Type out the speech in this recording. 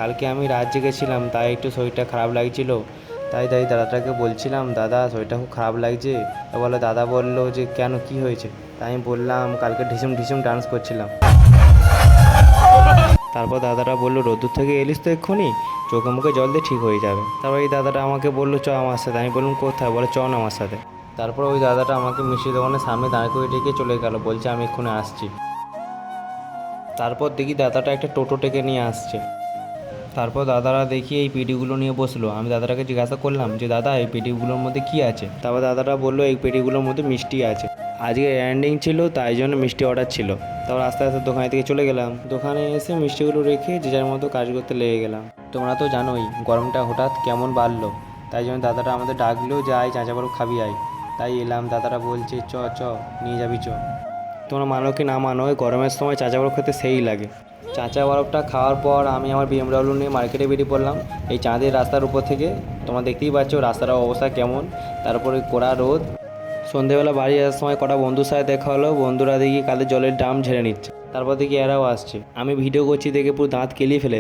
কালকে আমি রাত জেগেছিলাম, তাই একটু শরীরটা খারাপ লাগছিল। তাই দাদাটাকে বলছিলাম, দাদা শরীরটা খুব খারাপ লাগছে। তা বলে দাদা বললো যে কেন, কি হয়েছে? তাই আমি বললাম কালকে ঢিসুম ঢিসুম ডান্স করছিলাম। তারপর দাদাটা বললো, রোদ্দুর থেকে এলিস তো এক্ষুনি, চোখে মুখে জল দিয়ে ঠিক হয়ে যাবে। তারপর এই দাদাটা আমাকে বললো চ আমার সাথে। আমি বললাম কোথায়? বলে চ না আমার সাথে। তারপর ওই দাদাটা আমাকে মিষ্টি দোকানের সামনে দাঁড় করে ডেকে চলে গেল, বলছে আমি এক্ষুনি আসছি। তারপর দেখি দাদাটা একটা টোটো ডেকে নিয়ে আসছে। তারপর দাদারা দেখি এই পেটিগুলো নিয়ে বসলো। আমি দাদাটাকে জিজ্ঞাসা করলাম যে দাদা এই পেটিগুলোর মধ্যে কি আছে? তারপর দাদাটা বললো এই পেটিগুলোর মধ্যে মিষ্টি আছে, আজকে এন্ডিং ছিল তাই জন্য মিষ্টি অর্ডার ছিল। তারপর আস্তে আস্তে দোকানে থেকে চলে গেলাম। দোকানে এসে মিষ্টিগুলো রেখে যে যার মতো কাজ করতে লেগে গেলাম। তোমরা তো জানোই গরমটা হঠাৎ কেমন বাড়লো, তাই জন্য দাদাটা আমাদের ডাকলো যে আয় চাঁচা বরফ খাবি আয়। তাই এলাম। দাদারা বলছে চ চ নিয়ে যাবি চ। তোমরা মানো কি না মানো, ওই গরমের সময় চাঁচা বরফ খেতে সেই লাগে। চাঁচা বরফটা খাওয়ার পর আমি আমার বিএমডাব্লিউ নিয়ে মার্কেটে বেরিয়ে পড়লাম এই চাঁদের রাস্তার উপর থেকে। তোমরা দেখতেই পাচ্ছ রাস্তার অবস্থা কেমন। তারপরে কড়া রোদ। সন্ধেবেলা বাড়ি আসার সময় কটা বন্ধুর সাথে দেখা হলো। বন্ধুরা দেখি কালে জলের ড্রাম ঝেড়ে নিচ্ছে। তারপর দেখি এরাও আসছে। আমি ভিডিও করছি দেখে পুরো দাঁত কেলিয়ে ফেলেছে।